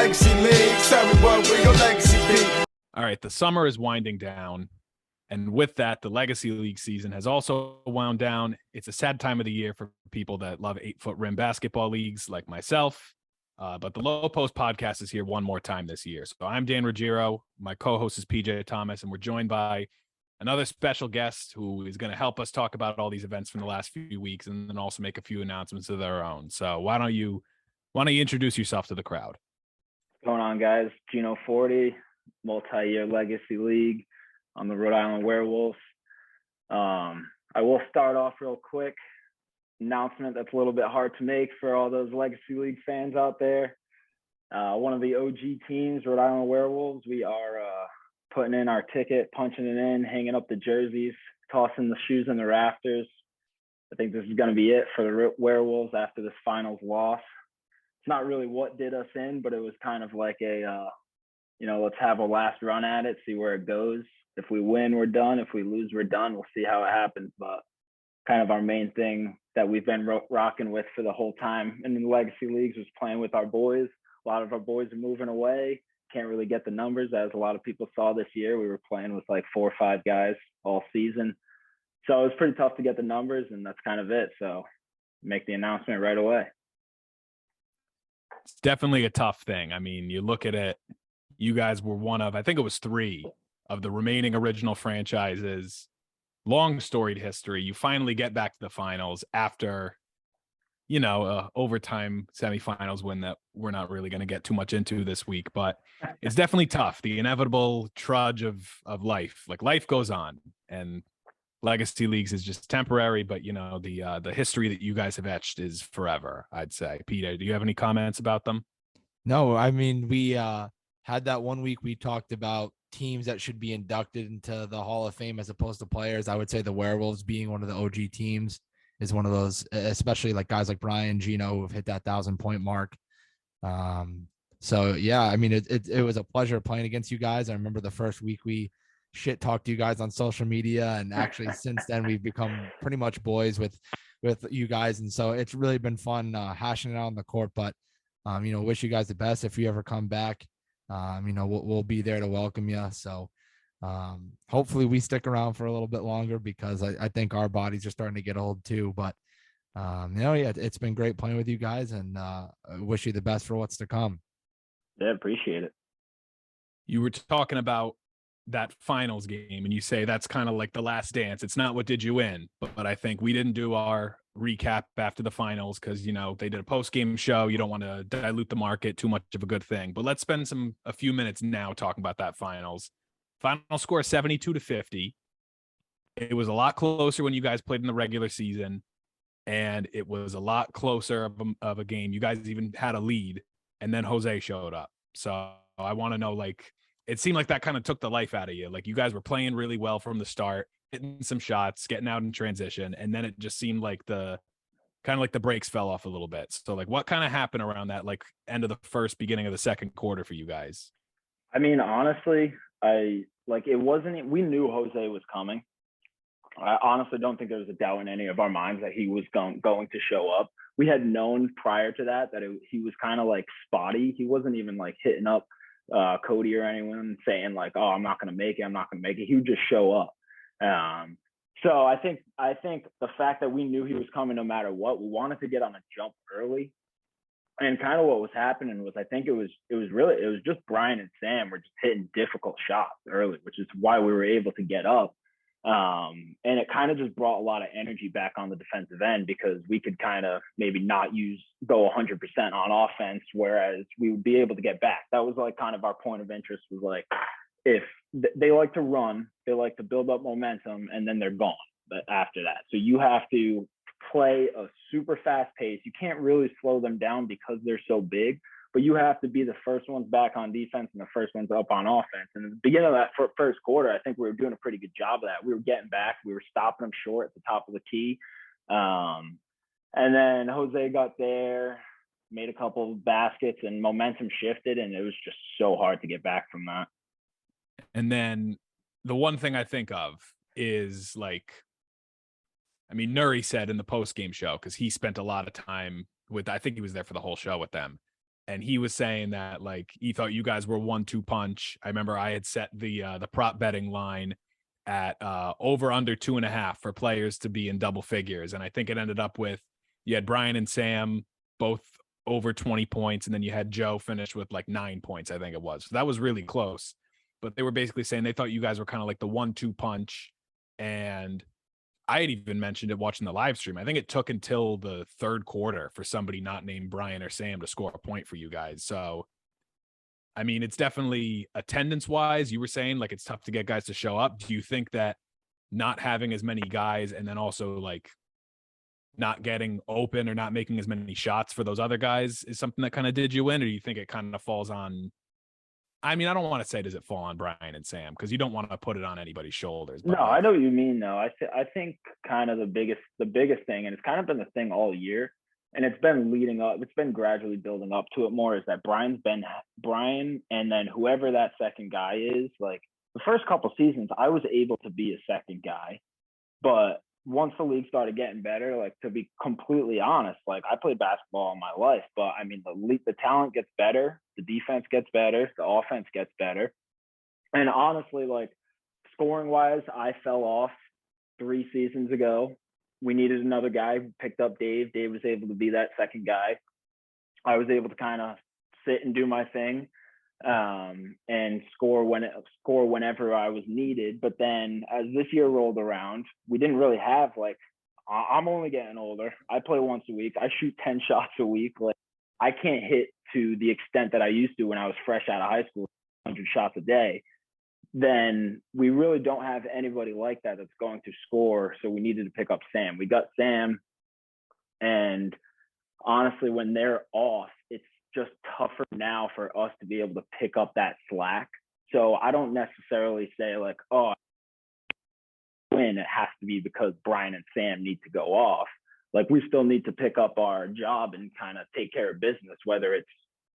legacy league. Tell me what will your legacy be? All right, the summer is winding down. And with that, the Legacy League season has also wound down. It's a sad time of the year for people that love 8-foot rim basketball leagues like myself. But the Low Post podcast is here one more time this year. So I'm Dan Ruggiero. My co-host is PJ Thomas, and we're joined by another special guest who is going to help us talk about all these events from the last few weeks and then also make a few announcements of their own. So why don't you introduce yourself to the crowd? What's going on, guys? Gino Forte, multi-year Legacy League on the Rhode Island Werewolves. I will start off real quick. Announcement that's a little bit hard to make for all those Legacy League fans out there. One of the OG teams, Rhode Island Werewolves, we are putting in our ticket, punching it in, hanging up the jerseys, tossing the shoes in the rafters. I think this is going to be it for the Werewolves after this finals loss. It's not really what did us in, but it was kind of like a, let's have a last run at it, see where it goes. If we win, we're done. If we lose, we're done. We'll see how it happens. But kind of our main thing that we've been rocking with for the whole time in the Legacy Leagues was playing with our boys. A lot of our boys are moving away. Can't really get the numbers, as a lot of people saw this year. We were playing with like 4 or 5 guys all season. So it was pretty tough to get the numbers, and that's kind of it. So make the announcement right away. It's definitely a tough thing. I mean, you look at it, you guys were one of, I think it was 3 of the remaining original franchises. Long storied history. You finally get back to the finals after, overtime semifinals win that we're not really going to get too much into this week, but it's definitely tough. The inevitable trudge of life, like life goes on, and Legacy Leagues is just temporary, but the history that you guys have etched is forever, I'd say. Peter, do you have any comments about them? No, I mean, we had that one week we talked about teams that should be inducted into the Hall of Fame as opposed to players. I would say the Werewolves, being one of the OG teams, is one of those, especially like guys like Brian, Gino, who have hit that 1,000-point mark. So yeah, I mean, it was a pleasure playing against you guys. I remember the first week we shit talked to you guys on social media, and actually since then we've become pretty much boys with you guys, and so it's really been fun hashing it out on the court. But wish you guys the best. If you ever come back, we'll be there to welcome you. So hopefully we stick around for a little bit longer, because I think our bodies are starting to get old too. But it's been great playing with you guys, and I wish you the best for what's to come. Yeah, appreciate it. You were talking about that finals game, and you say that's kind of like the last dance. It's not what did you win, but I think we didn't do our recap after the finals because they did a post-game show. You don't want to dilute the market, too much of a good thing. But let's spend a few minutes now talking about that finals. Final score 72-50. It was a lot closer when you guys played in the regular season, and it was a lot closer of a game. You guys even had a lead, and then Jose showed up. So I want to know, it seemed like that kind of took the life out of you. Like, you guys were playing really well from the start, hitting some shots, getting out in transition, and then it just seemed like the brakes fell off a little bit. So what kind of happened around that end of the first, beginning of the second quarter for you guys? I mean, honestly, it wasn't, we knew Jose was coming. I honestly don't think there was a doubt in any of our minds that he was going to show up. We had known prior to that he was kind of spotty. He wasn't even hitting up Cody or anyone saying oh, I'm not going to make it. He would just show up. So I think the fact that we knew he was coming no matter what, we wanted to get on a jump early. And kind of what was happening was, I think it was just Brian and Sam were just hitting difficult shots early, which is why we were able to get up. And it kind of just brought a lot of energy back on the defensive end, because we could kind of maybe not go 100% on offense, whereas we would be able to get back. That was kind of our point of interest, was if they like to run, they like to build up momentum, and then they're gone. But after that, so you have to play a super fast pace. You can't really slow them down because they're so big, but you have to be the first ones back on defense and the first ones up on offense. And at the beginning of that first quarter, I think we were doing a pretty good job of that. We were getting back. We were stopping them short at the top of the key. And then Jose got there, made a couple of baskets, and momentum shifted, and it was just so hard to get back from that. And then the one thing I think of is Nuri said in the post-game show, because he spent a lot of time I think he was there for the whole show with them. and he was saying that like he thought you guys were 1-2 punch. I remember I had set the prop betting line at over under 2.5 for players to be in double figures, and I think it ended up with you had Brian and Sam both over 20 points, and then you had Joe finish with like 9 points, I think it was. So that was really close. But they were basically saying they thought you guys were kind of like the 1-2 punch, and I had even mentioned it watching the live stream. I think it took until the third quarter for somebody not named Brian or Sam to score a point for you guys. So, I mean, it's definitely attendance wise. You were saying like it's tough to get guys to show up. Do you think that not having as many guys and then also like not getting open or not making as many shots for those other guys is something that kind of did you in? Or do you think it kind of falls on, I mean, I don't want to say does it fall on Brian and Sam because you don't want to put it on anybody's shoulders. But No, like, I know what you mean though. I think kind of the biggest thing, and it's kind of been the thing all year, and it's been leading up. It's been gradually building up to it more. Is that Brian, and then whoever that second guy is. Like the first couple seasons, I was able to be a second guy, but once the league started getting better, like to be completely honest, like I played basketball all my life, but I mean the talent gets better, the defense gets better, the offense gets better, and honestly, like scoring wise, I fell off 3 seasons ago. We needed another guy. Picked up Dave. Dave was able to be that second guy. I was able to kind of sit and do my thing and score whenever I was needed. But then as this year rolled around, we didn't really have like. I'm only getting older. I play once a week. I shoot 10 shots a week. Like I can't hit to the extent that I used to when I was fresh out of high school, 100 shots a day. Then we really don't have anybody like that that's going to score. So we needed to pick up Sam. We got Sam. And honestly, when they're off, it's just tougher now for us to be able to pick up that slack. So I don't necessarily say like, oh, win, it has to be because Brian and Sam need to go off. Like we still need to pick up our job and kind of take care of business, whether it's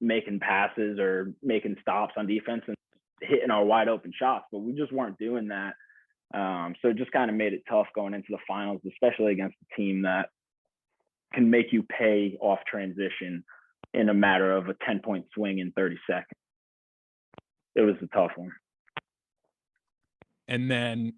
making passes or making stops on defense and hitting our wide open shots, but we just weren't doing that. So it just kind of made it tough going into the finals, especially against a team that can make you pay off transition in a matter of a 10-point swing in 30 seconds. It was a tough one. and then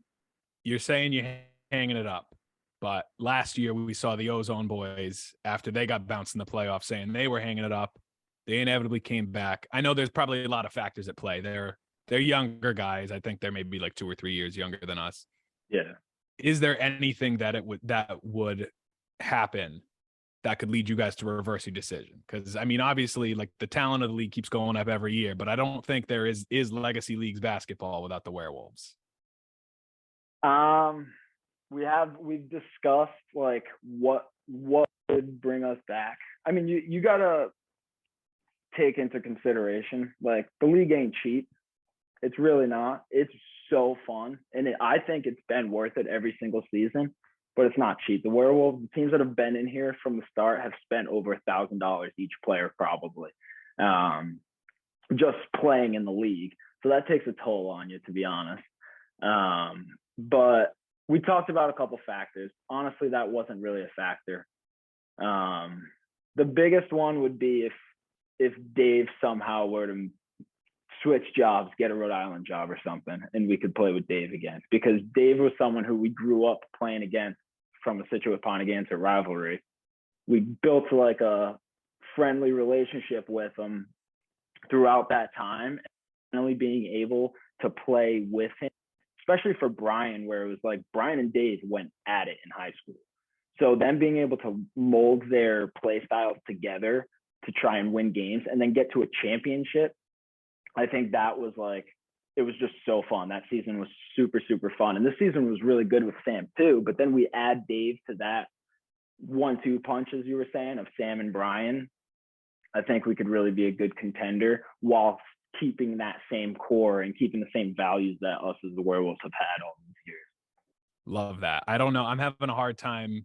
you're saying you're hanging it up. But last year we saw the Ozone boys after they got bounced in the playoffs saying they were hanging it up. They inevitably came back. I know there's probably a lot of factors at play. They're younger guys. I think they're maybe like 2 or 3 years younger than us. Yeah. Is there anything that would happen that could lead you guys to reverse your decision? Because I mean, obviously, like the talent of the league keeps going up every year, but I don't think there is legacy leagues basketball without the Werewolves. We've discussed like what would bring us back. I mean, you gotta take into consideration like the league ain't cheap. It's really not. It's so fun, and I think it's been worth it every single season. But it's not cheap. The Werewolves, the teams that have been in here from the start, have spent over $1,000 each player probably, just playing in the league. So that takes a toll on you, to be honest. But we talked about a couple factors. Honestly, that wasn't really a factor. The biggest one would be if Dave somehow were to switch jobs, get a Rhode Island job or something, and we could play with Dave again. Because Dave was someone who we grew up playing against from a Situate-Pontiganset rivalry. We built like a friendly relationship with him throughout that time, and only being able to play with him, especially for Brian, where it was like Brian and Dave went at it in high school. So them being able to mold their play styles together to try and win games and then get to a championship, I think that was like, it was just so fun. That season was super, super fun. And this season was really good with Sam too. But then we add Dave to that 1-2 punch, as you were saying, of Sam and Brian. I think we could really be a good contender while keeping that same core and keeping the same values that us as the Werewolves have had all these years. Love that. I don't know. I'm having a hard time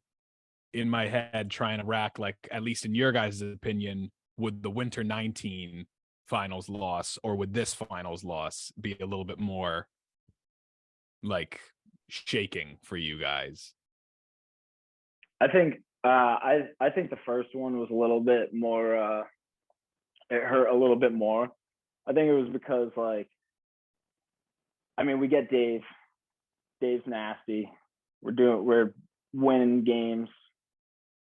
in my head trying to rack, like, at least in your guys' opinion, would the winter 19 finals loss or would this finals loss be a little bit more like shaking for you guys? I think I think the first one was a little bit more it hurt a little bit more. I think it was because, like, I mean, we get Dave. Dave's nasty. We're winning games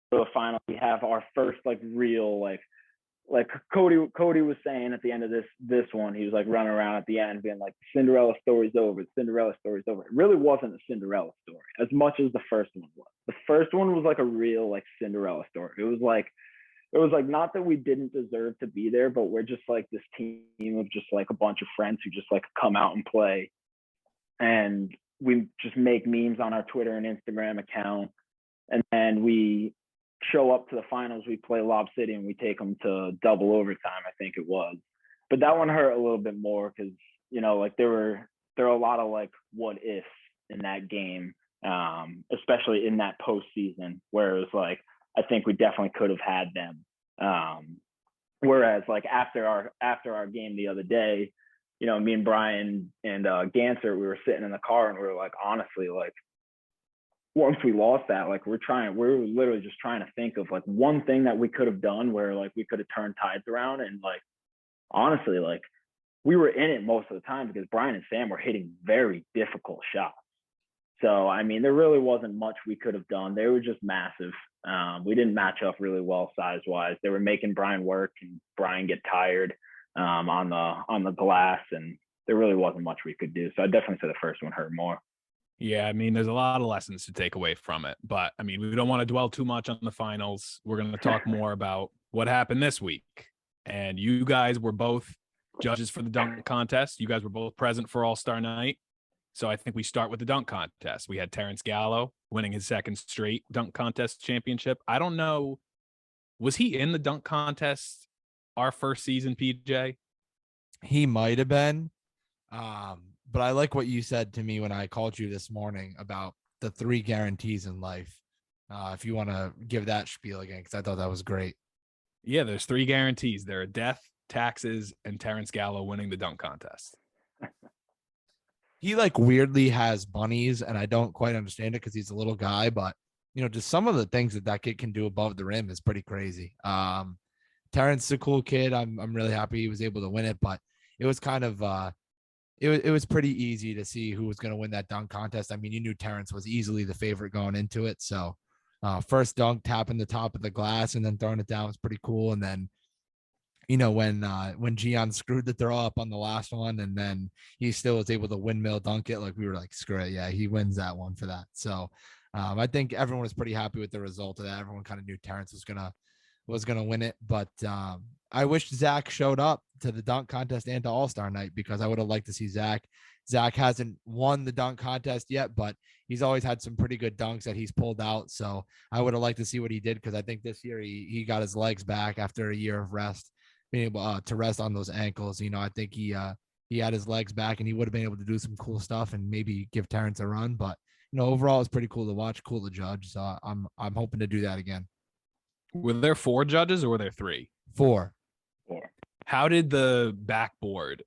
for the final. We have our first like real like Cody was saying at the end of this one, he was like running around at the end being like, Cinderella story's over. Cinderella story's over. It really wasn't a Cinderella story as much as the first one was. The first one was like a real like Cinderella story. It was like not that we didn't deserve to be there, but we're just like this team of just like a bunch of friends who just like come out and play. And we just make memes on our Twitter and Instagram account. And then we show up to the finals, we play Lob City, and we take them to double overtime, I think it was. But that one hurt a little bit more because, you know, like there were a lot of like what ifs in that game, especially in that postseason where it was like, I think we definitely could have had them. Whereas like after our game the other day, you know, me and Brian and Ganser, we were sitting in the car and we were like, honestly, like, once we lost that, like we were literally just trying to think of like one thing that we could have done where like we could have turned tides around. And like, honestly, like we were in it most of the time because Brian and Sam were hitting very difficult shots. So, I mean, there really wasn't much we could have done. They were just massive. We didn't match up really well size-wise. They were making Brian work and Brian get tired on the glass, and there really wasn't much we could do. So I definitely say the first one hurt more. Yeah, I mean, there's a lot of lessons to take away from it. But, I mean, we don't want to dwell too much on the finals. We're going to talk more about what happened this week. And you guys were both judges for the dunk contest. You guys were both present for All-Star Night. So I think we start with the dunk contest. We had Terrence Gallo winning his second straight dunk contest championship. I don't know. Was he in the dunk contest our first season, PJ? He might have been. But I like what you said to me when I called you this morning about the 3 guarantees in life. If you want to give that spiel again, because I thought that was great. Yeah, there's 3 guarantees. There are death, taxes, and Terrence Gallo winning the dunk contest. He like weirdly has bunnies, and I don't quite understand it because he's a little guy, but you know, just some of the things that kid can do above the rim is pretty crazy. Terrence is a cool kid. I'm really happy he was able to win it, but it was kind of it was pretty easy to see who was going to win that dunk contest. I mean, you knew Terrence was easily the favorite going into it. So first dunk, tapping the top of the glass and then throwing it down was pretty cool. And then, you know, when Gian screwed the throw up on the last one and then he still was able to windmill dunk it, like we were like, screw it. Yeah, he wins that one for that. So I think everyone was pretty happy with the result of that. Everyone kind of knew Terrence was gonna win it. But I wish Zach showed up to the dunk contest and to All-Star Night because I would have liked to see Zach. Zach hasn't won the dunk contest yet, but he's always had some pretty good dunks that he's pulled out. So I would have liked to see what he did because I think this year he got his legs back after a year of rest, being able to rest on those ankles. You know, I think he had his legs back and he would have been able to do some cool stuff and maybe give Terrence a run. But you know, overall, it's pretty cool to watch, cool to judge. So I'm hoping to do that again. Were there 4 judges or were there 3? 4. How did the backboard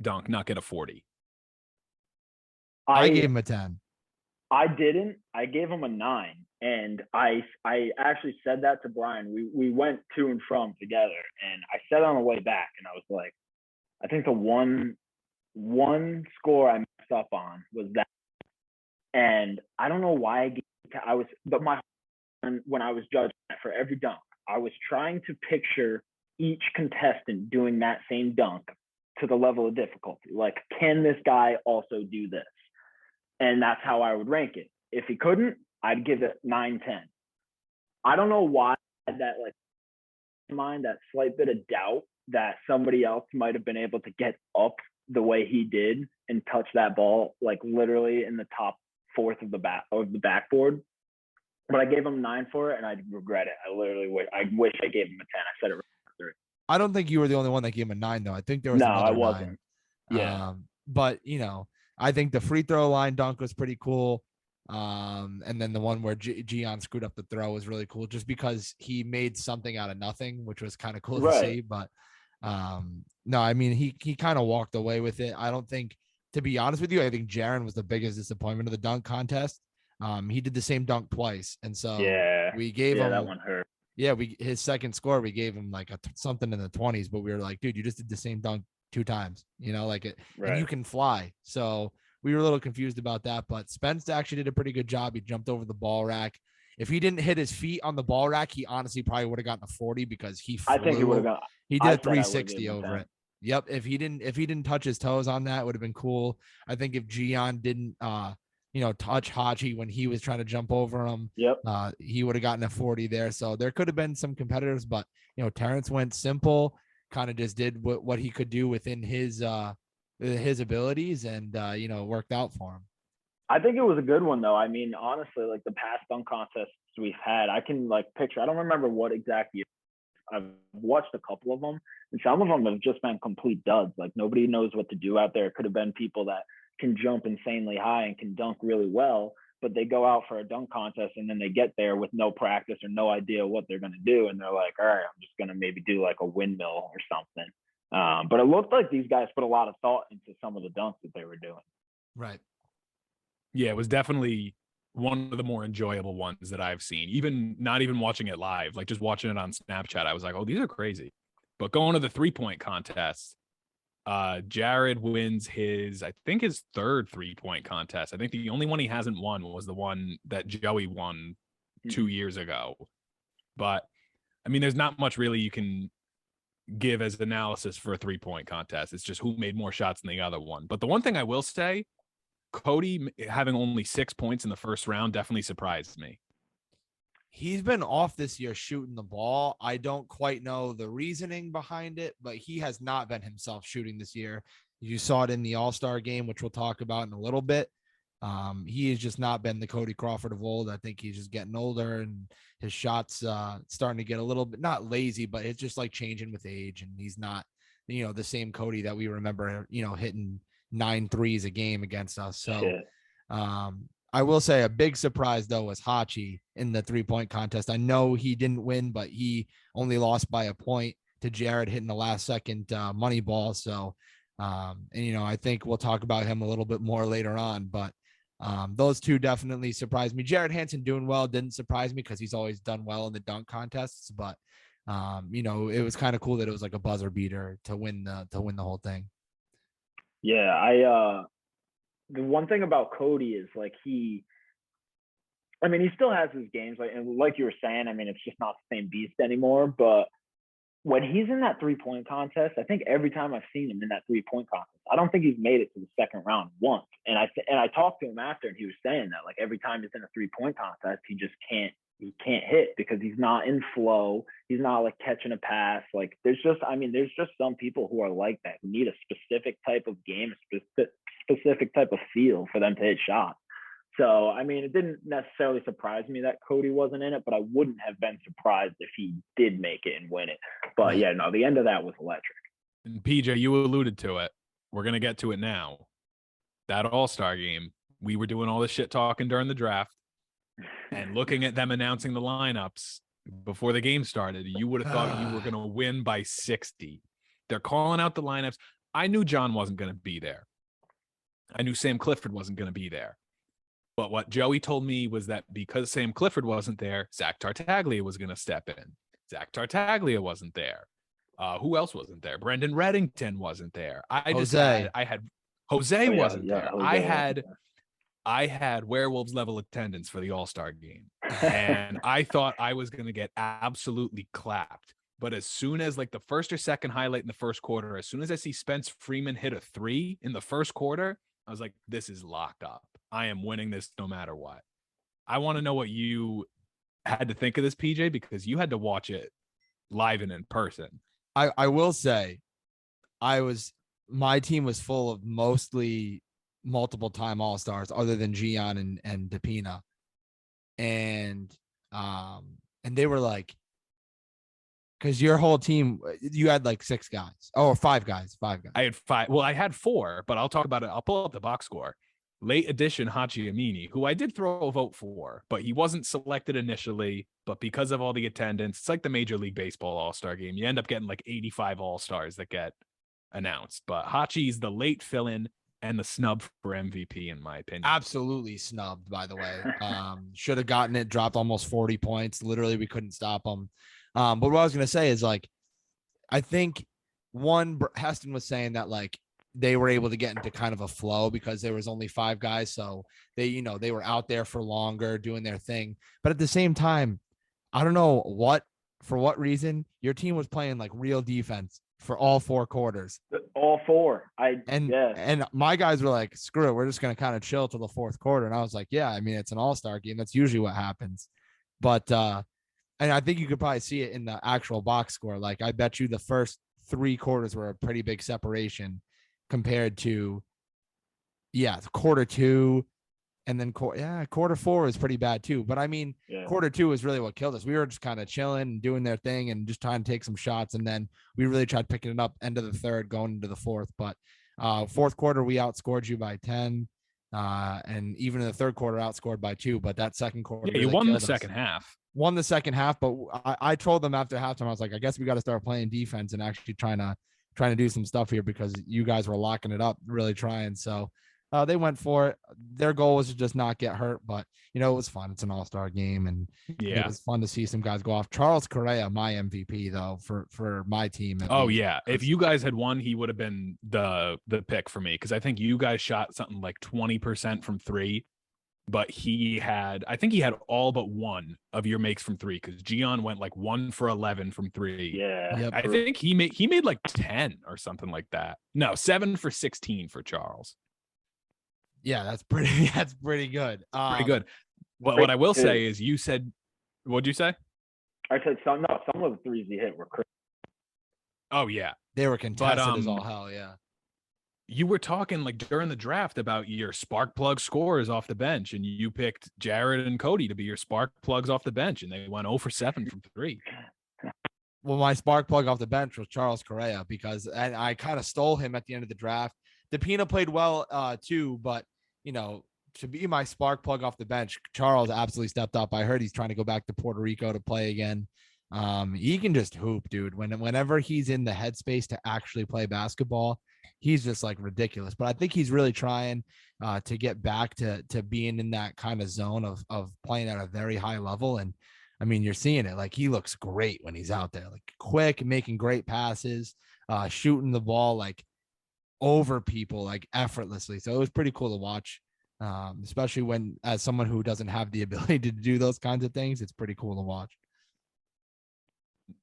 dunk not get a 40? I gave him a 10. I didn't. I gave him a 9. And I actually said that to Brian. We went to and from together. And I said on the way back, and I was like, I think the one score I messed up on was that. And I don't know why when I was judging for every dunk, I was trying to picture each contestant doing that same dunk to the level of difficulty. Like, can this guy also do this? And that's how I would rank it. If he couldn't, I'd give it 9, 10. I don't know why that, like, in mind, that slight bit of doubt that somebody else might have been able to get up the way he did and touch that ball, like literally in the top 4th of the backboard. But I gave him 9 for it, and I regret it. I wish I gave him a 10. I said it right after. I don't think you were the only one that gave him a 9, though. I think there was another I wasn't. 9. Yeah. But you know, I think the free throw line dunk was pretty cool. And then the one where Gian screwed up the throw was really cool, just because he made something out of nothing, which was kind of cool to see. But no, I mean, he kind of walked away with it. I don't think, to be honest with you, I think Jaron was the biggest disappointment of the dunk contest. He did the same dunk twice, and so we gave him that one hurt. Yeah, his second score, we gave him like something in the 20s, but we were like, dude, you just did the same dunk 2 times, like it, Right. and you can fly. So we were a little confused about that, but Spence actually did a pretty good job. He jumped over the ball rack. If he didn't hit his feet on the ball rack, he honestly probably would have gotten a 40 because he flew. I think he would have got. He I did a said I would've 360 given him over 10. it. Yep. If he didn't touch his toes on that, it would have been cool. I think if Gian didn't touch Hachi when he was trying to jump over him, Yep. he would have gotten a 40 there. So there could have been some competitors, but Terrence went simple, kind of just did what he could do within his abilities, and worked out for him. I think it was a good one though. I mean, honestly, like the past dunk contests we've had, I can like picture. I don't remember what exact year. I've watched a couple of them, and some of them have just been complete duds. Like nobody knows what to do out there. It could have been people that can jump insanely high and can dunk really well, but they go out for a dunk contest and then they get there with no practice or no idea what they're going to do, and they're like, all right, I'm just going to maybe do like a windmill or something. But it looked like these guys put a lot of thought into some of the dunks that they were doing. Right. Yeah, it was definitely one of the more enjoyable ones that I've seen. Even not even watching it live, like just watching it on Snapchat, I was like, oh, these are crazy. But going to the 3-point contest, Jared wins his third 3-point contest. I think the only one he hasn't won was the one that Joey won 2 years ago. But I mean, there's not much really you can give as analysis for a 3-point contest. It's just who made more shots than the other one. But the one thing I will say, Cody having only 6 points in the first round definitely surprised me. He's been off this year shooting the ball. I don't quite know the reasoning behind it, but he has not been himself shooting this year. You saw it in the All-Star game, which we'll talk about in a little bit. He has just not been the Cody Crawford of old. I think he's just getting older, and his shots starting to get a little bit, not lazy, but it's just like changing with age. And he's not, the same Cody that we remember, hitting 9 threes a game against us. So, I will say a big surprise though was Hachi in the 3-point contest. I know he didn't win, but he only lost by a point to Jared hitting the last second money ball. So, I think we'll talk about him a little bit more later on, but those two definitely surprised me. Jared Hansen doing well didn't surprise me because he's always done well in the dunk contests, but it was kind of cool that it was like a buzzer beater to win the whole thing. Yeah, the one thing about Cody is like he still has his games, and like you were saying, I mean, it's just not the same beast anymore. But when he's in that 3-point contest, I think every time I've seen him in that 3-point contest, I don't think he's made it to the second round once. And I talked to him after, and he was saying that like every time he's in a 3-point contest, he just can't hit because he's not in flow. He's not like catching a pass. Like there's just some people who are like that, who need a specific type of game, a specific type of feel for them to hit shots. So, I mean, it didn't necessarily surprise me that Cody wasn't in it, but I wouldn't have been surprised if he did make it and win it. But yeah, no, the end of that was electric. And PJ, you alluded to it. We're going to get to it now. That All-Star game, we were doing all this shit talking during the draft and looking at them announcing the lineups before the game started. You would have thought you were going to win by 60. They're calling out the lineups. I knew John wasn't going to be there. I knew Sam Clifford wasn't going to be there. But what Joey told me was that because Sam Clifford wasn't there, Zach Tartaglia was going to step in. Zach Tartaglia wasn't there. Who else wasn't there? Brendan Reddington wasn't there. Jose wasn't there. I had Werewolves level attendance for the All-Star game. And I thought I was going to get absolutely clapped. But as soon as like the first or second highlight in the first quarter, as soon as I see Spence Freeman hit a 3 in the first quarter, I was like, this is locked up. I am winning this no matter what. I want to know what you had to think of this, PJ, because you had to watch it live and in person. I will say my team was full of mostly multiple time All-Stars other than Gian and DePina. And they were like, because your whole team, you had like 6 guys. Oh, 5 guys. I had 5. Well, I had 4, but I'll talk about it. I'll pull up the box score. Late addition Hachi Amini, who I did throw a vote for, but he wasn't selected initially. But because of all the attendance, it's like the Major League Baseball All-Star game. You end up getting like 85 All-Stars that get announced. But Hachi's the late fill-in. and the snub for MVP, in my opinion. Absolutely snubbed, by the way. Should have gotten it, dropped almost 40 points. Literally, we couldn't stop him. But what I was going to say is, like, I think Heston was saying that, like, they were able to get into kind of a flow because there was only 5 guys. So they were out there for longer doing their thing. But at the same time, I don't know for what reason your team was playing like real defense for all 4 quarters. All 4. And my guys were like, screw it, we're just going to kind of chill till the 4th quarter. And I was like, yeah, I mean, it's an all-star game. That's usually what happens. But and I think you could probably see it in the actual box score. Like, I bet you the first 3 quarters were a pretty big separation compared to quarter 2. And then quarter 4 is pretty bad too. But I mean, quarter 2 is really what killed us. We were just kind of chilling and doing their thing and just trying to take some shots. And then we really tried picking it up end of the 3rd, going into the 4th. But 4th quarter, we outscored you by 10. And even in the 3rd quarter, outscored by 2. But that 2nd quarter, you won the second half. Won the second half. But I told them after halftime, I was like, I guess we got to start playing defense and actually trying to do some stuff here because you guys were locking it up, really trying. So they went for it. Their goal was to just not get hurt, but it was fun. It's an all-star game, and it was fun to see some guys go off. Charles Correa, my MVP though, for my team. Oh yeah, if you guys had won, he would have been the pick for me because I think you guys shot something like 20% from 3, but I think he had all but 1 of your makes from 3 because Gian went like 1 for 11 from 3. Yeah, yep. I think he made like 10 or something like that. No, 7 for 16 for Charles. Yeah, that's pretty good. Pretty good. What I will say is you said, what'd you say? I said some of the threes he hit were crazy. Oh yeah. They were contested as all hell, yeah. You were talking like during the draft about your spark plug scorers off the bench, and you picked Jared and Cody to be your spark plugs off the bench, and they went 0 for 7 from 3. Well, my spark plug off the bench was Charles Correa because I kind of stole him at the end of the draft. DePina played well too, but to be my spark plug off the bench, Charles absolutely stepped up. I heard he's trying to go back to Puerto Rico to play again. He can just hoop, dude. Whenever he's in the headspace to actually play basketball, he's just like ridiculous. But I think he's really trying to get back to being in that kind of zone of playing at a very high level. And I mean, you're seeing it. Like, he looks great when he's out there, like quick, making great passes, shooting the ball like over people like effortlessly. So it was pretty cool to watch, especially when, as someone who doesn't have the ability to do those kinds of things, it's pretty cool to watch.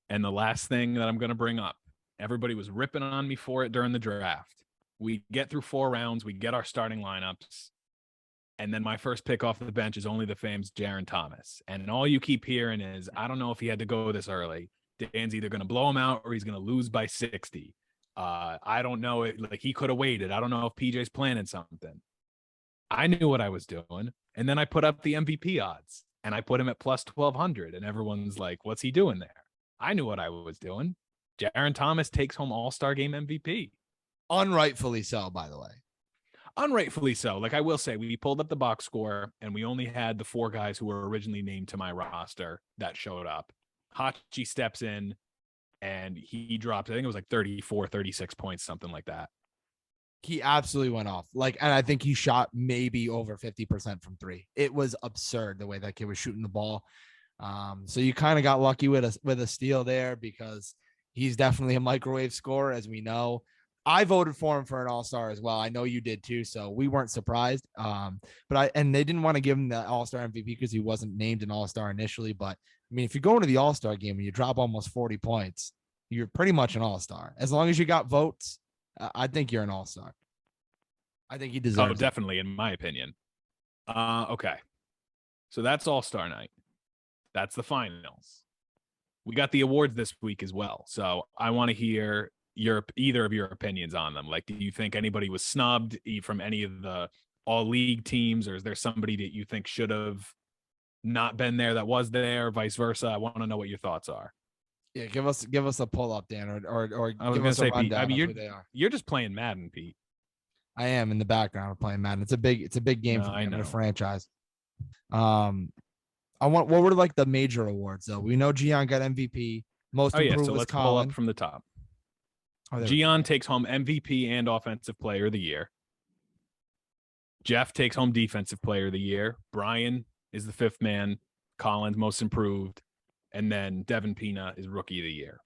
And the last thing that I'm going to bring up, everybody was ripping on me for it during the draft. We get through 4 rounds, we get our starting lineups, and then my first pick off the bench is only the famous Jaron Thomas. And all you keep hearing is, I don't know if he had to go this early. Dan's either going to blow him out or he's going to lose by 60. I don't know. Like, he could have waited. I don't know if PJ's planning something. I knew what I was doing. And then I put up the MVP odds and I put him at plus 1200. And everyone's like, what's he doing there? I knew what I was doing. Jaron Thomas takes home All-Star Game MVP. Unrightfully so, by the way. Unrightfully so. Like, I will say, we pulled up the box score and we only had the 4 guys who were originally named to my roster that showed up. Hachi steps in and he dropped, I think it was like 34, 36 points, something like that. He absolutely went off. Like, and I think he shot maybe over 50% from 3. It was absurd the way that kid was shooting the ball. So you kind of got lucky with a steal there because he's definitely a microwave scorer, as we know. I voted for him for an all-star as well. I know you did too, so we weren't surprised. But they didn't want to give him the all-star MVP because he wasn't named an all-star initially. But I mean, if you go into the all-star game and you drop almost 40 points, you're pretty much an all-star. As long as you got votes, I think you're an all-star. I think he deserves it. Definitely, in my opinion. Okay. So that's all-star night. That's the finals. We got the awards this week as well. So I want to hear either of your opinions on them. Like, do you think anybody was snubbed from any of the all league teams, or is there somebody that you think should have not been there that was there, vice versa? I want to know what your thoughts are. Yeah, give us a pull up, Dan, or I was give us gonna a say, Pete, rundown I mean, of who they are. You're just playing Madden, Pete. I am in the background playing Madden. It's a big game for the franchise. What were like the major awards though? We know Gian got MVP. Most improved so was let's Colin. pull up from the top. Gian takes home MVP and Offensive Player of the Year. Jeff takes home defensive player of the year. Brian is the fifth man. Collins most improved. And then Devin Pena is rookie of the year.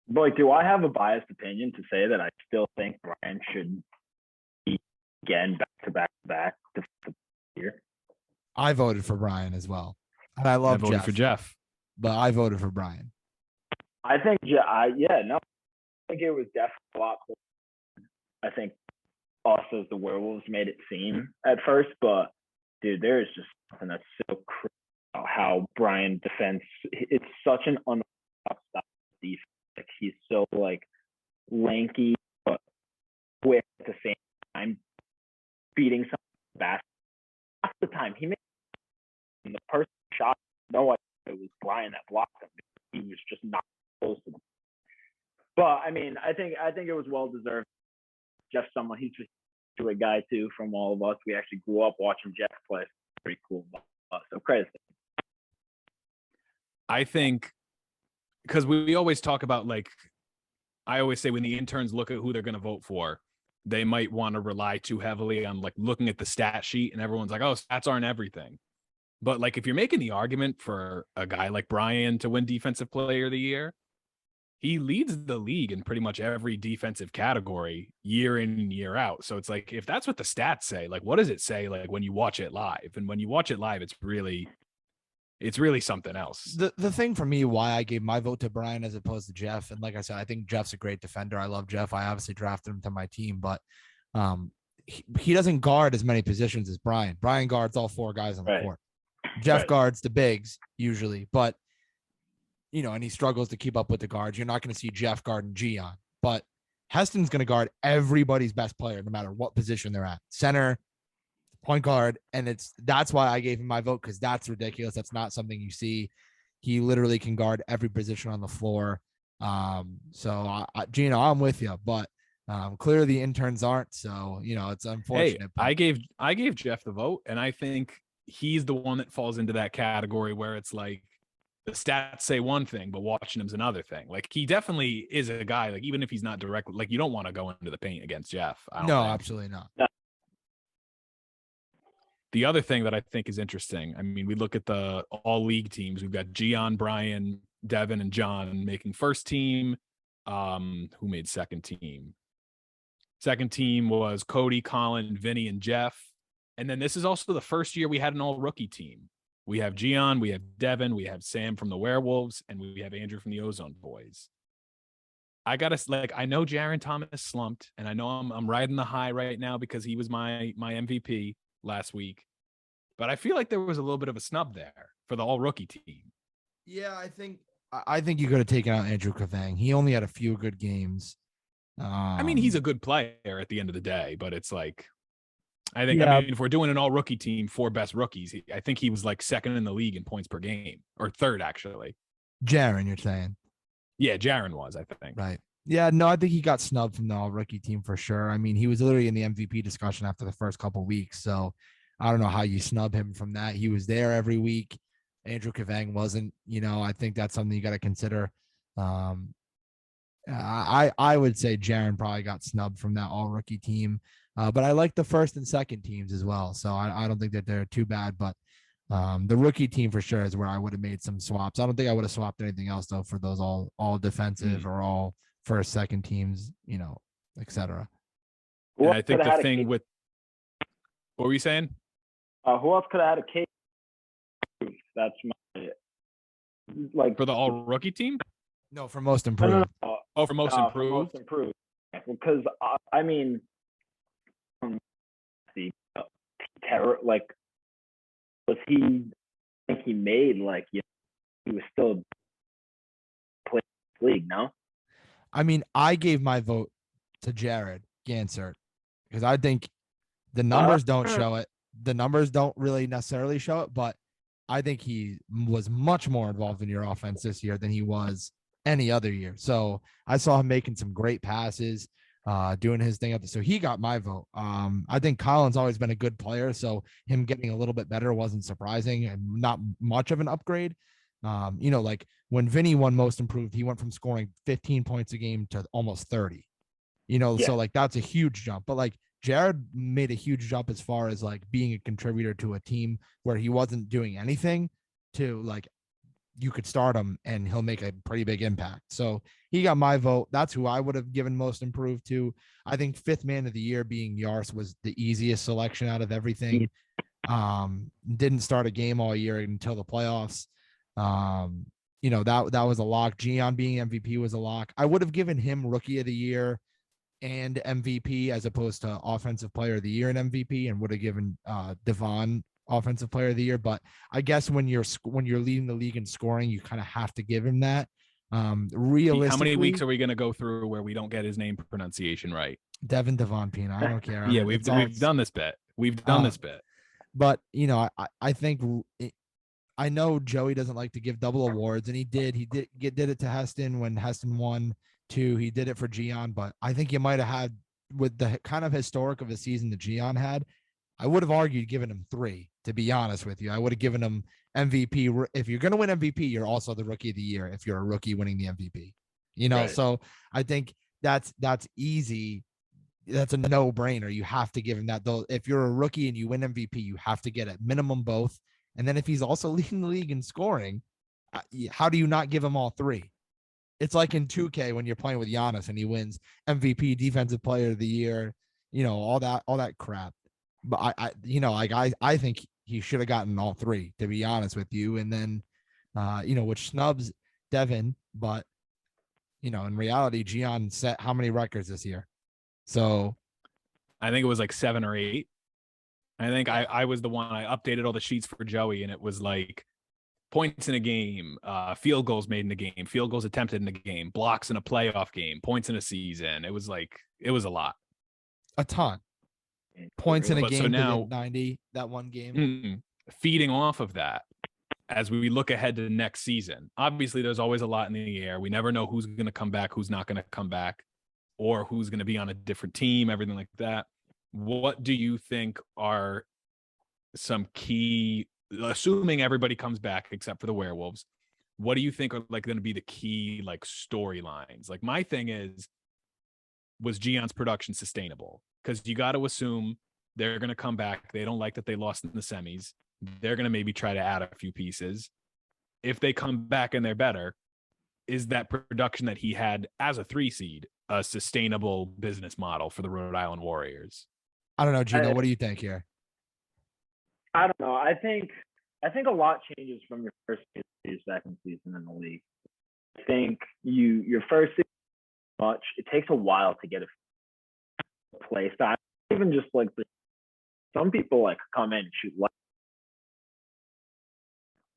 But like, do I have a biased opinion to say that I still think Brian should be again back to year? I voted for Brian as well. And I love voted Jeff. for Jeff. But I voted for Brian. I think, I think it was definitely a lot closer. I think also as the Werewolves made it seem at first, but dude, there is just something that's so crazy about how Brian defends. It's such an unorthodox defense. Like, he's so like lanky, but quick at the same time, beating some back. Half the time he made the person shot. No idea it was Brian that blocked him. He was just not close to them. But I mean, I think it was well deserved. Jeff, he's just a great guy too. From all of us, we actually grew up watching Jeff play. Pretty cool. So credit. I think because we always talk about, like, I always say when the interns look at who they're going to vote for, they might want to rely too heavily on like looking at the stat sheet, and everyone's like, oh, stats aren't everything. But like, if you're making the argument for a guy like Brian to win defensive player of the year, he leads the league in pretty much every defensive category year in and year out. So it's like, if that's what the stats say, like, what does it say like when you watch it live? And when you watch it live, it's really something else. The thing for me, why I gave my vote to Brian as opposed to Jeff, and like I said, I think Jeff's a great defender. I love Jeff. I obviously drafted him to my team, but he doesn't guard as many positions as Brian. Brian guards all four guys on the court. Jeff guards the bigs usually, but and he struggles to keep up with the guards. You're not going to see Jeff guarding Gian, but Heston's going to guard everybody's best player, no matter what position they're at. Center, point guard. And that's why I gave him my vote, because that's ridiculous. That's not something you see. He literally can guard every position on the floor. So Gino, I'm with you, but clearly the interns aren't. So, it's unfortunate. Hey, I gave Jeff the vote, and I think he's the one that falls into that category where it's like, the stats say one thing, but watching him's another thing. Like, he definitely is a guy, like, even if he's not directly, like, you don't want to go into the paint against Jeff. No, absolutely not. The other thing that I think is interesting, I mean, we look at the all league teams. We've got Gian, Brian, Devin, and John making first team. Who made second team? Second team was Cody, Colin, Vinny, and Jeff. And then this is also the first year we had an all rookie team. We have Gian, we have Devin, we have Sam from the Werewolves, and we have Andrew from the Ozone Boys. I know Jaron Thomas slumped, and I know I'm riding the high right now because he was my MVP last week. But I feel like there was a little bit of a snub there for the all rookie team. Yeah, I think you could have taken out Andrew Kavang. He only had a few good games. I mean, he's a good player at the end of the day, but it's like, I mean, if we're doing an all rookie team, 4 best rookies, I think he was like second in the league in points per game, or third, actually. Jaron, you're saying? Yeah, Jaron was, I think. Right. Yeah, no, I think he got snubbed from the all rookie team for sure. I mean, he was literally in the MVP discussion after the first couple of weeks. So I don't know how you snub him from that. He was there every week. Andrew Kavang wasn't, I think that's something you got to consider. I would say Jaron probably got snubbed from that all rookie team. But I like the first and second teams as well. So I don't think that they're too bad, but the rookie team for sure is where I would have made some swaps. I don't think I would have swapped anything else though for those all defensive or all first, second teams, et cetera. And I think the thing with, what were you saying? Who else could have had a case? That's my, like, for the all rookie team? No, for most improved. No. Oh, for most improved. For most improved. Because I mean, the terror, like, was he? I think he made like, he was still playing the league. No. I mean, I gave my vote to Jared Gansert because I think the numbers don't show it. The numbers don't really necessarily show it, but I think he was much more involved in your offense this year than he was any other year. So I saw him making some great passes, doing his thing up there. So he got my vote. I think Colin's always been a good player, so him getting a little bit better wasn't surprising and not much of an upgrade. Like when Vinny won most improved, he went from scoring 15 points a game to almost 30. So like that's a huge jump. But like Jared made a huge jump as far as like being a contributor to a team where he wasn't doing anything to like you could start him and he'll make a pretty big impact. So he got my vote. That's who I would have given most improved to. I think 5th man of the year being Yars was the easiest selection out of everything. Didn't start a game all year until the playoffs. That was a lock. Gian being MVP was a lock. I would have given him rookie of the year and MVP as opposed to offensive player of the year and MVP, and would have given Devon offensive player of the year. But I guess when you're leading the league in scoring, you kind of have to give him that. Realistically, how many weeks are we going to go through where we don't get his name pronunciation right? Devon Pina. I don't care. Yeah, we've done this bit. We've done this bit. But I think I know Joey doesn't like to give double awards, and he did it to Heston when Heston won 2. He did it for Gian, but I think you might have had, with the kind of historic of a season that Gian had, I would have argued giving him 3, to be honest with you. I would have given him MVP. If you're going to win MVP, you're also the rookie of the year if you're a rookie winning the MVP. Right. So I think that's easy. That's a no-brainer. You have to give him that. Though, if you're a rookie and you win MVP, you have to get at minimum both. And then if he's also leading the league in scoring, how do you not give him all 3? It's like in 2K when you're playing with Giannis and he wins MVP, Defensive Player of the Year, all that crap. But I think he should have gotten all 3, to be honest with you. And then, which snubs Devin, but in reality, Gian set how many records this year? So I think it was like 7 or 8. I think I was the one. I updated all the sheets for Joey, and it was like points in a game, field goals made in the game, field goals attempted in the game, blocks in a playoff game, points in a season. It was a lot. A ton. Points in a game. So now 90, that one game. Feeding off of that, as we look ahead to the next season, obviously there's always a lot in the air. We never know who's going to come back, who's not going to come back, or who's going to be on a different team, everything like that. What do you think are some key, assuming everybody comes back except for the Werewolves, what do you think are like going to be the key like storylines? Like my thing is, was Gion's production sustainable? Because you got to assume they're going to come back. They don't like that they lost in the semis. They're going to maybe try to add a few pieces. If they come back and they're better, is that production that he had as a 3 seed a sustainable business model for the Rhode Island Warriors? I don't know, Gino. What do you think here? I don't know. I think a lot changes from your first season to your second season in the league. I think your first season, it takes a while to get a play style. Even just like some people like come in and shoot like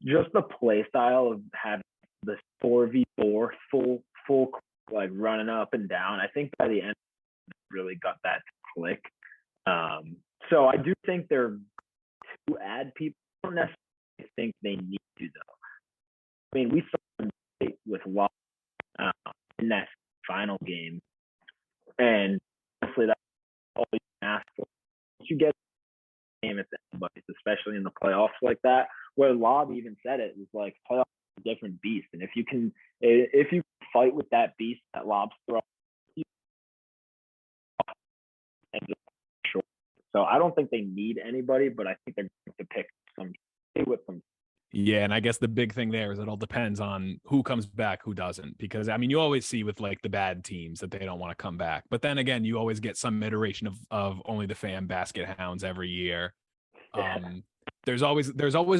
just the play style of having the 4v4 full like running up and down. I think by the end really got that to click. So I do think they're to add people. I don't necessarily think they need to though. I mean, we saw them with Law in that final game, and honestly, that's all you can ask for. Once you get a game at anybody, especially in the playoffs like that, where Lob even said it was like playoffs is a different beast, and if you fight with that beast that Lob's throwing, and just short. So I don't think they need anybody, but I think they're going to pick some with them. Yeah, and I guess the big thing there is it all depends on who comes back, who doesn't. Because, I mean, you always see with, like, the bad teams that they don't want to come back. But then again, you always get some iteration of only the fan basket hounds every year. There's always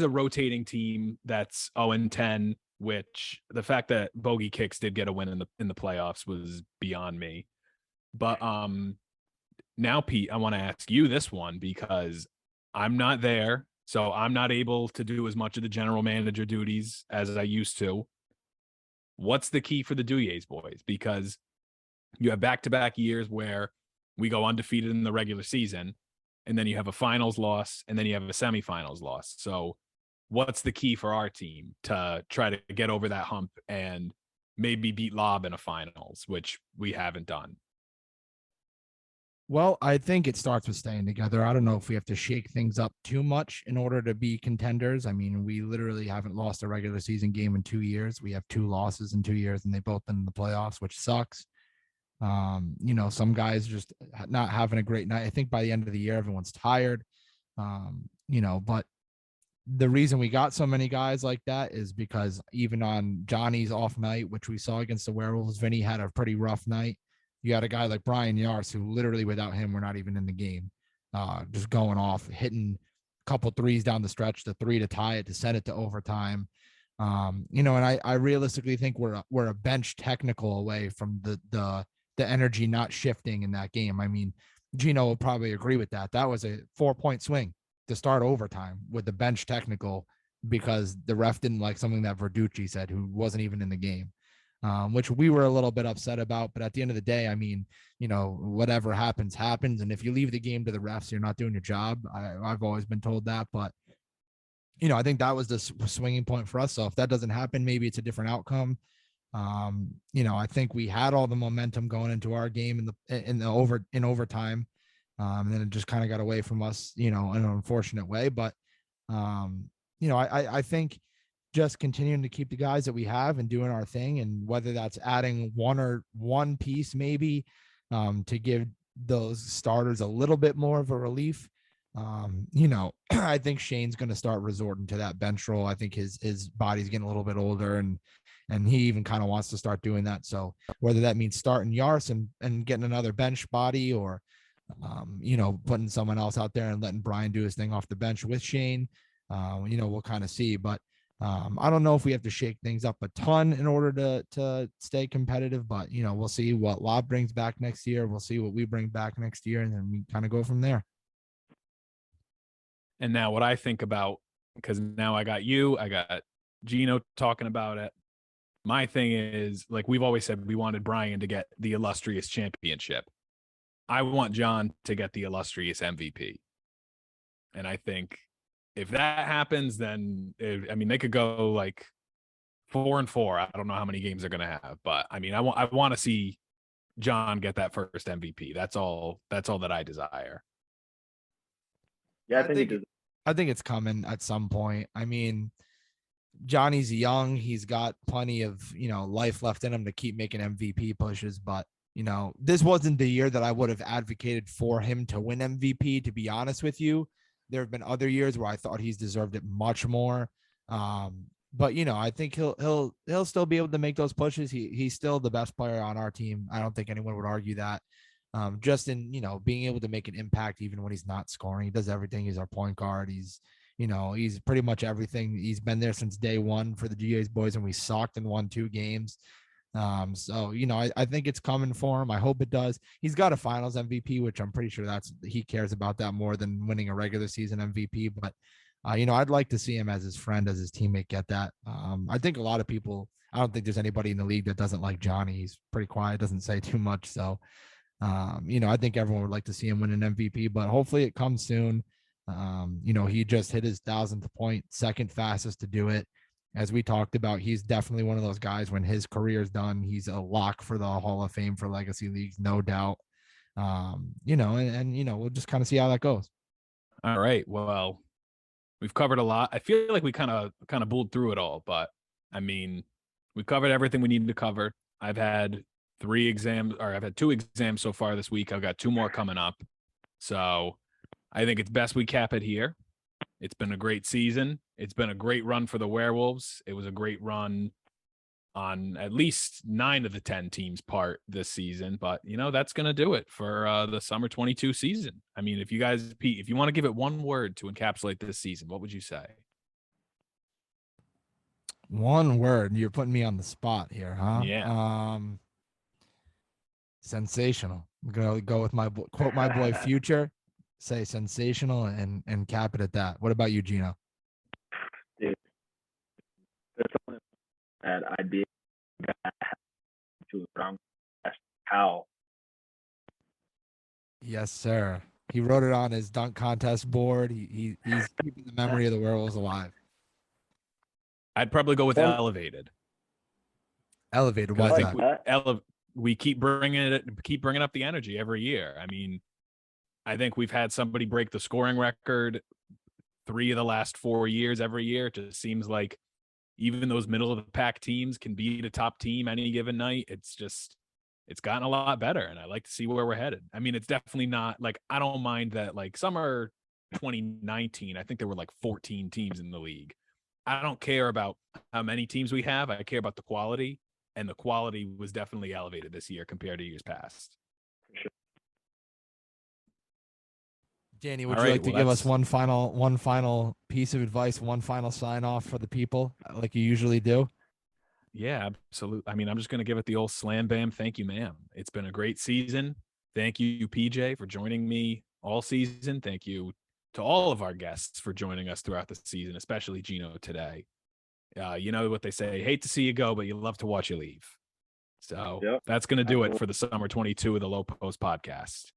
a rotating team that's 0-10, which the fact that Bogey Kicks did get a win in the playoffs was beyond me. But now, Pete, I want to ask you this one because I'm not there. So I'm not able to do as much of the general manager duties as I used to. What's the key for the Duyes boys? Because you have back-to-back years where we go undefeated in the regular season, and then you have a finals loss, and then you have a semifinals loss. So what's the key for our team to try to get over that hump and maybe beat Lob in a finals, which we haven't done? Well, I think it starts with staying together. I don't know if we have to shake things up too much in order to be contenders. I mean, we literally haven't lost a regular season game in 2 years. We have 2 losses in 2 years, and they've both been in the playoffs, which sucks. Some guys just not having a great night. I think by the end of the year, everyone's tired. But the reason we got so many guys like that is because even on Johnny's off night, which we saw against the Werewolves, Vinny had a pretty rough night. You had a guy like Brian Yars, who literally without him, we're not even in the game. Just going off, hitting a couple threes down the stretch, the three to tie it, to send it to overtime. And I realistically think we're a bench technical away from the energy not shifting in that game. I mean, Gino will probably agree with that. That was a 4-point swing to start overtime with the bench technical, because the ref didn't like something that Verducci said, who wasn't even in the game, which we were a little bit upset about. But at the end of the day, I mean, whatever happens, happens. And if you leave the game to the refs, you're not doing your job. I've always been told that. But, I think that was the swinging point for us. So if that doesn't happen, maybe it's a different outcome. I think we had all the momentum going into our game in overtime. And then it just kind of got away from us, in an unfortunate way. But, I think just continuing to keep the guys that we have and doing our thing, and whether that's adding one piece maybe to give those starters a little bit more of a relief. I think Shane's going to start resorting to that bench role. I think his body's getting a little bit older, and he even kind of wants to start doing that. So whether that means starting Yars and getting another bench body, or putting someone else out there and letting Brian do his thing off the bench with Shane, we'll kind of see. But I don't know if we have to shake things up a ton in order to stay competitive, but we'll see what Lob brings back next year. We'll see what we bring back next year, and then we kind of go from there. And now what I think about, because now I got Gino talking about it. My thing is, like we've always said, we wanted Brian to get the illustrious championship. I want John to get the illustrious MVP. And I think if that happens, then they could go like 4-4. I don't know how many games they're going to have, but I mean, I want to see John get that first MVP. That's all that I desire. Yeah, I think it's coming at some point. I mean, Johnny's young. He's got plenty of, life left in him to keep making MVP pushes. But, this wasn't the year that I would have advocated for him to win MVP, to be honest with you. There have been other years where I thought he's deserved it much more. But, I think he'll still be able to make those pushes. He's still the best player on our team. I don't think anyone would argue that. Just in, being able to make an impact even when he's not scoring. He does everything. He's our point guard. He's pretty much everything. He's been there since day one for the GA's boys, and we sucked and won 2 games. So, I think it's coming for him. I hope it does. He's got a finals MVP, which I'm pretty sure he cares about that more than winning a regular season MVP. But, I'd like to see him as his friend, as his teammate, get that. I think a lot of people, I don't think there's anybody in the league that doesn't like Johnny. He's pretty quiet, doesn't say too much. So, I think everyone would like to see him win an MVP, but hopefully it comes soon. He just hit his 1,000th point, second fastest to do it. As we talked about, he's definitely one of those guys, when his career is done, he's a lock for the Hall of Fame for legacy leagues, no doubt. We'll just kind of see how that goes. All right. Well, we've covered a lot. I feel like we kind of bulled through it all, but I mean, we covered everything we needed to cover. I've had 2 exams so far this week. I've got 2 more coming up. So I think it's best we cap it here. It's been a great season. It's been a great run for the Werewolves. It was a great run on at least 9 of the 10 teams' part this season. But, that's going to do it for the summer 22 season. I mean, if you guys, Pete, if you want to give it one word to encapsulate this season, what would you say? One word. You're putting me on the spot here, huh? Yeah. Sensational. I'm gonna go with quote my boy Future, say sensational, and cap it at that. What about you, Gino? Dude, there's something that I'd be to around how. Yes, sir. He wrote it on his dunk contest board. He's keeping the memory of the Werewolves alive. I'd probably go with elevated. Elevated. Why that? We keep bringing up the energy every year. I mean, I think we've had somebody break the scoring record 3 of the last 4 years every year. It just seems like even those middle of the pack teams can beat a top team any given night. It's just, it's gotten a lot better, and I like to see where we're headed. I mean, it's definitely not like, I don't mind that, like, summer 2019, I think there were like 14 teams in the league. I don't care about how many teams we have. I care about the quality, and the quality was definitely elevated this year compared to years past. Danny, would All you right, like to well, give us that's- one final piece of advice, one final sign off for the people, like you usually do? Yeah, absolutely. I mean, I'm just going to give it the old slam bam. Thank you, ma'am. It's been a great season. Thank you, PJ, for joining me all season. Thank you to all of our guests for joining us throughout the season, especially Gino today. You know what they say, hate to see you go, but you love to watch you leave. So Yep. that's going to do it Absolutely. for the summer 22 of the Low Post podcast.